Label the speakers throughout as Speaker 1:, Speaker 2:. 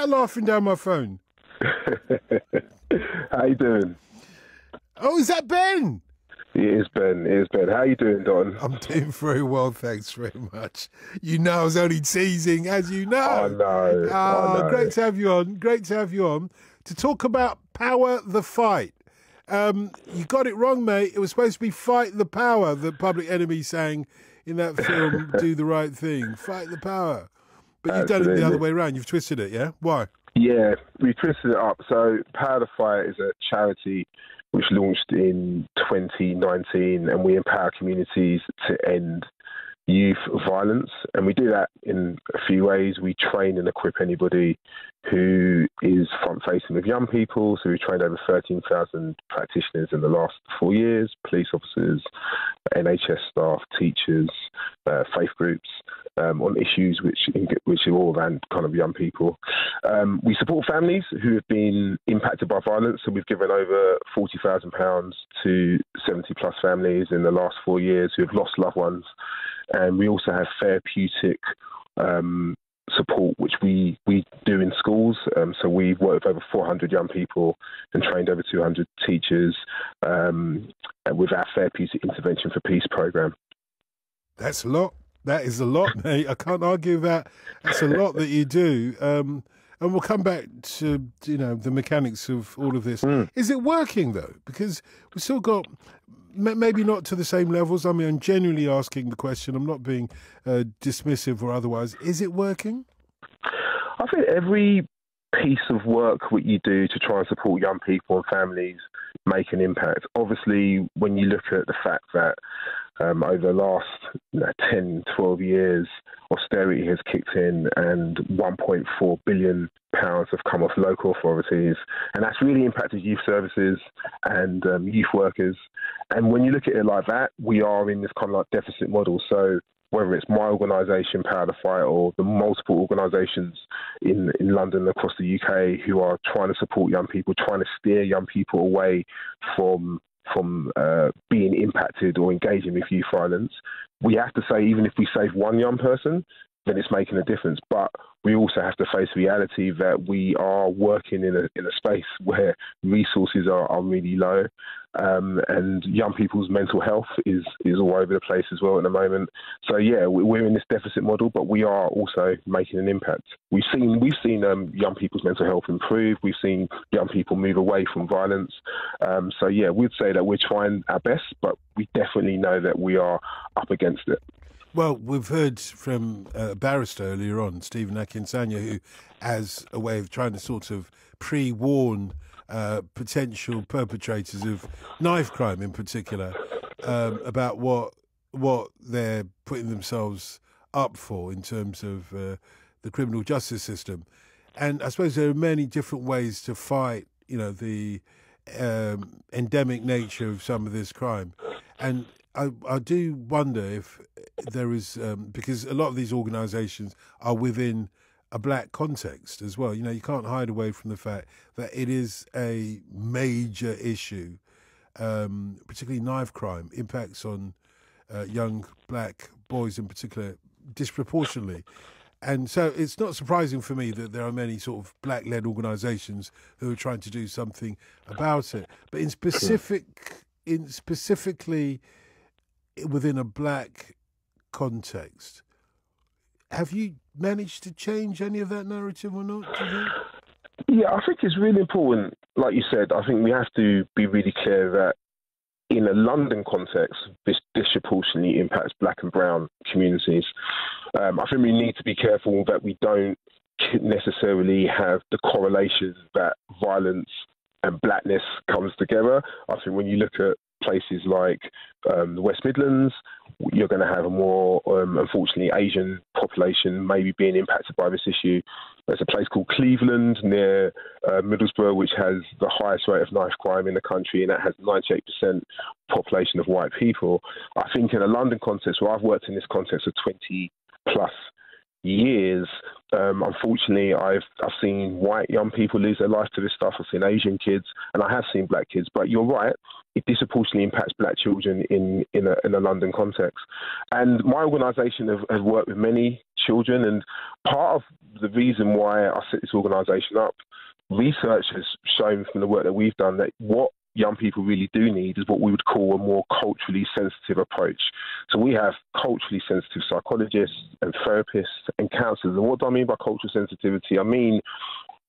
Speaker 1: that laughing down my phone?
Speaker 2: How you doing?
Speaker 1: Oh, is that Ben?
Speaker 2: It is Ben. It is Ben. How you doing, Don?
Speaker 1: I'm doing very well, thanks very much. You know I was only teasing, as you know.
Speaker 2: I know.
Speaker 1: Oh,
Speaker 2: I know.
Speaker 1: great to have you on. Great to have you on to talk about Power the Fight. You got it wrong, mate. It was supposed to be Fight the Power, the Public Enemy sang in that film, Do the Right Thing. Fight the Power. But you've done it the other way around. You've twisted it, yeah? Why?
Speaker 2: Yeah, we twisted it up. So Power the Fight is a charity which launched in 2019, and we empower communities to end youth violence. And we do that in a few ways. We train and equip anybody who is front-facing with young people. So we've trained over 13,000 practitioners in the last 4 years, police officers, NHS staff, teachers, faith groups, on issues which are all around kind of young people. We support families who have been impacted by violence. So we've given over £40,000 to 70-plus families in the last 4 years who have lost loved ones. And we also have therapeutic support, which we do in schools. So we've worked with over 400 young people and trained over 200 teachers with our Therapeutic Intervention for Peace program.
Speaker 1: That's a lot. That is a lot, mate. I can't argue that. That's a lot that you do. And we'll come back to, the mechanics of all of this. Is it working, though? Because we've still got, maybe not to the same levels. I mean, I'm genuinely asking the question. I'm not being dismissive or otherwise. Is it working?
Speaker 2: I think every piece of work what you do to try and support young people and families make an impact. Obviously, when you look at the fact that over the last 10, 12 years, austerity has kicked in and £1.4 billion have come off local authorities, and that's really impacted youth services and youth workers. And when you look at it like that, we are in this kind of like deficit model. So whether it's my organisation, Power the Fight, or the multiple organisations in London across the UK who are trying to support young people, trying to steer young people away from being impacted or engaging with youth violence, we have to say, even if we save one young person, then it's making a difference. But we also have to face reality that we are working in a space where resources are really low, and young people's mental health is all over the place as well at the moment. So yeah, we're in this deficit model, but we are also making an impact. We've seen young people's mental health improve. We've seen young people move away from violence. So yeah, we'd say that we're trying our best, but we definitely know that we are up against it.
Speaker 1: Well, we've heard from a barrister earlier on, Stephen Akinsanya, who, as a way of trying to sort of pre-warn potential perpetrators of knife crime in particular, about what they're putting themselves up for in terms of the criminal justice system. And I suppose there are many different ways to fight, the endemic nature of some of this crime. And I do wonder if there is, because a lot of these organisations are within a black context as well. You can't hide away from the fact that it is a major issue, particularly knife crime, impacts on young black boys in particular disproportionately. And so it's not surprising for me that there are many sort of black-led organisations who are trying to do something about it. But specifically within a black context, have you managed to change any of that narrative or not, do you think?
Speaker 2: Yeah, I think it's really important. Like you said, I think we have to be really clear that in a London context, this disproportionately impacts black and brown communities. I think we need to be careful that we don't necessarily have the correlation that violence and blackness comes together. I think when you look at places like the West Midlands, you're going to have a more, unfortunately, Asian population maybe being impacted by this issue. There's a place called Cleveland near Middlesbrough, which has the highest rate of knife crime in the country, and that has 98% population of white people. I think in a London context, where I've worked in this context for 20-plus years, unfortunately, I've seen white young people lose their life to this stuff. I've seen Asian kids, and I have seen black kids. But you're right, it disproportionately impacts black children in a London context. And my organisation has worked with many children. And part of the reason why I set this organisation up, research has shown from the work that we've done that what young people really do need is what we would call a more culturally sensitive approach. So we have culturally sensitive psychologists and therapists and counsellors. And what do I mean by cultural sensitivity? I mean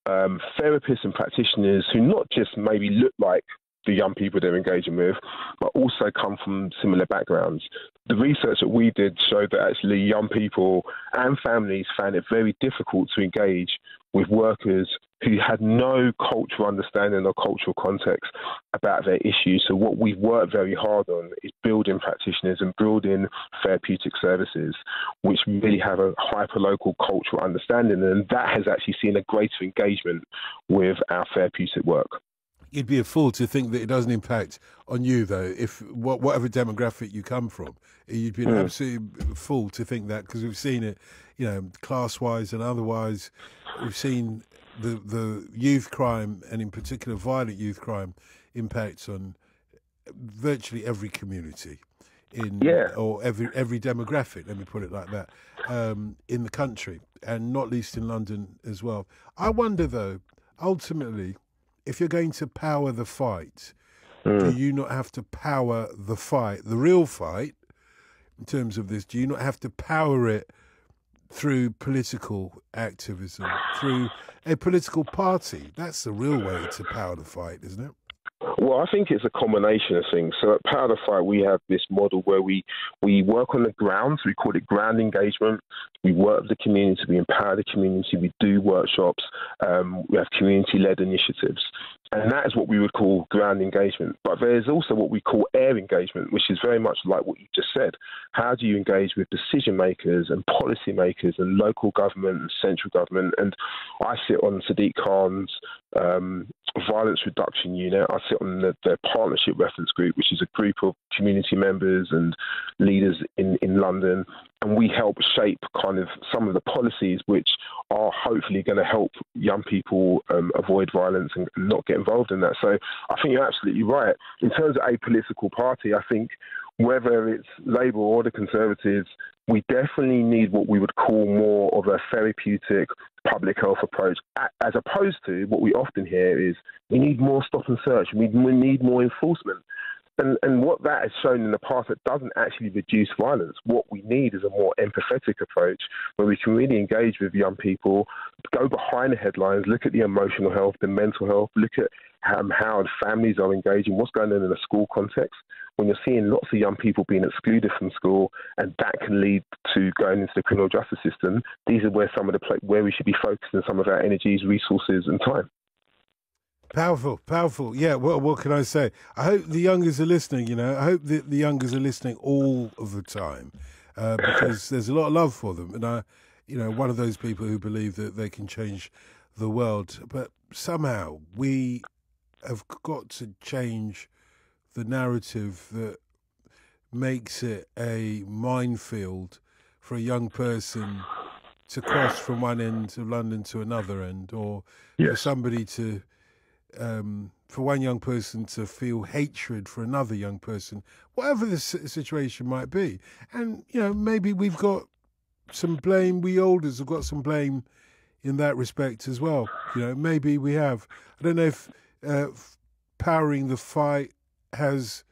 Speaker 2: therapists and practitioners who not just maybe look like the young people they're engaging with, but also come from similar backgrounds. The research that we did showed that actually young people and families found it very difficult to engage with workers who had no cultural understanding or cultural context about their issues. So what we've worked very hard on is building practitioners and building therapeutic services which really have a hyper-local cultural understanding, and that has actually seen a greater engagement with our therapeutic work.
Speaker 1: You'd be a fool to think that it doesn't impact on you, though, if whatever demographic you come from. You'd be an absolute fool to think that, because we've seen it, you know, class-wise and otherwise. We've seen the youth crime, and in particular violent youth crime, impacts on virtually every community or every demographic, let me put it like that, in the country, and not least in London as well. I wonder, though, ultimately, if you're going to power the fight, do you not have to power the fight, the real fight, in terms of this? Do you not have to power it through political activism, through a political party? That's the real way to power the fight, isn't it?
Speaker 2: Well, I think it's a combination of things. So at Power the Fight, we have this model where we work on the ground. So we call it ground engagement. We work with the community. We empower the community. We do workshops. We have community-led initiatives. And that is what we would call ground engagement. But there's also what we call air engagement, which is very much like what you just said. How do you engage with decision makers and policy makers and local government and central government? And I sit on Sadiq Khan's violence reduction unit. I sit on the partnership reference group, which is a group of community members and leaders in London. And we help shape kind of some of the policies which are hopefully going to help young people avoid violence and not get involved in that. So I think you're absolutely right. In terms of a political party, I think whether it's Labour or the Conservatives, we definitely need what we would call more of a therapeutic public health approach, as opposed to what we often hear is we need more stop and search, we need more enforcement. And what that has shown in the past, it doesn't actually reduce violence. What we need is a more empathetic approach where we can really engage with young people, go behind the headlines, look at the emotional health, the mental health, look at how families are engaging, what's going on in a school context. When you're seeing lots of young people being excluded from school, and that can lead to going into the criminal justice system, these are where where we should be focusing some of our energies, resources and time.
Speaker 1: Powerful, powerful. Yeah, well, what can I say? I hope the youngers are listening, you know. I hope that the youngers are listening all of the time because there's a lot of love for them. And I, you know, one of those people who believe that they can change the world. But somehow we have got to change the narrative that makes it a minefield for a young person to cross from one end of London to another end, or for somebody to... for one young person to feel hatred for another young person, whatever the situation might be. And, you know, maybe we've got some blame, we elders have got some blame in that respect as well. You know, maybe we have. I don't know if powering the fight has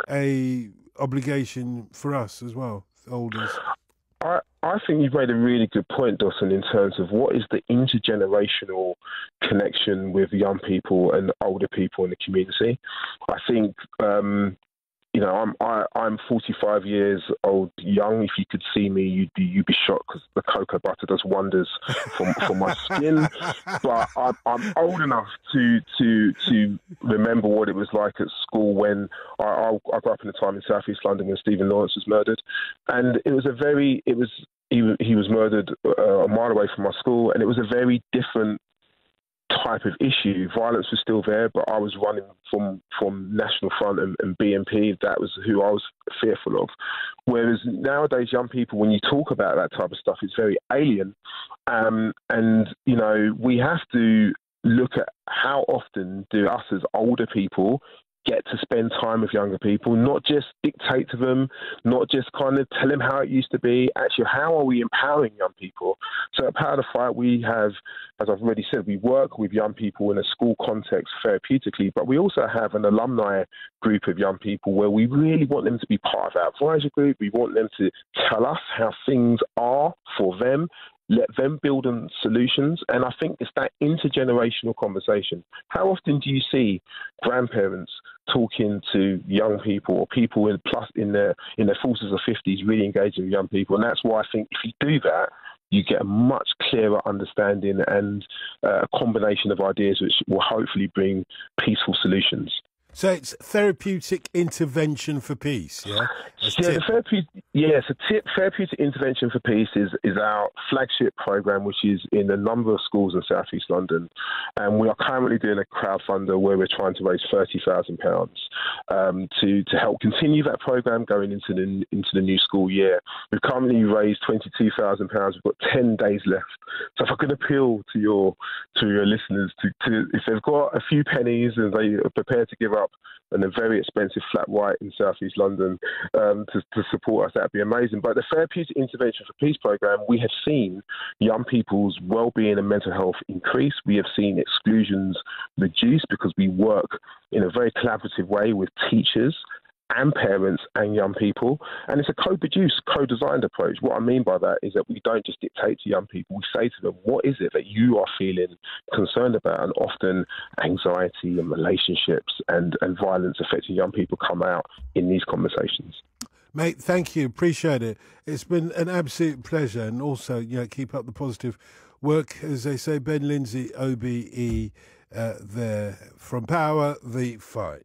Speaker 1: a obligation for us as well, elders.
Speaker 2: I think you've made a really good point, Dotun, in terms of what is the intergenerational connection with young people and older people in the community. I think, you know, I'm 45 years old, young. If you could see me, you'd be shocked because the cocoa butter does wonders for my skin. But I'm old enough to remember what it was like at school when I grew up in a time in South East London when Stephen Lawrence was murdered, and it was he was murdered a mile away from my school, and it was a very different type of issue. Violence was still there, but I was running from National Front and BNP. That was who I was fearful of. Whereas nowadays, young people, when you talk about that type of stuff, it's very alien. And, you know, we have to look at how often do us as older people get to spend time with younger people, not just dictate to them, not just kind of tell them how it used to be. Actually, how are we empowering young people? So at Power to Fight, we have, as I've already said, we work with young people in a school context therapeutically, but we also have an alumni group of young people where we really want them to be part of our advisory group. We want them to tell us how things are for them. Let them build on solutions. And I think it's that intergenerational conversation. How often do you see grandparents talking to young people or people in their 40s or 50s really engaging with young people? And that's why I think if you do that, you get a much clearer understanding and a combination of ideas which will hopefully bring peaceful solutions.
Speaker 1: So it's therapeutic intervention for peace, yeah?
Speaker 2: Therapeutic intervention for peace is our flagship program, which is in a number of schools in South East London, and we are currently doing a crowdfunder where we're trying to raise £30,000 to help continue that program going into the new school year. We've currently raised £22,000. We've got 10 days left. So if I could appeal to your listeners to if they've got a few pennies and they are prepared to give up and a very expensive flat white in South East London to support us, that'd be amazing. But the Therapeutic Intervention for Peace program, we have seen young people's well-being and mental health increase. We have seen exclusions reduce because we work in a very collaborative way with teachers and parents and young people. And it's a co-produced, co-designed approach. What I mean by that is that we don't just dictate to young people. We say to them, what is it that you are feeling concerned about? And often anxiety and relationships and violence affecting young people come out in these conversations.
Speaker 1: Mate, thank you. Appreciate it. It's been an absolute pleasure. And also, keep up the positive work. As they say, Ben Lindsay, OBE, there from Power the Fight.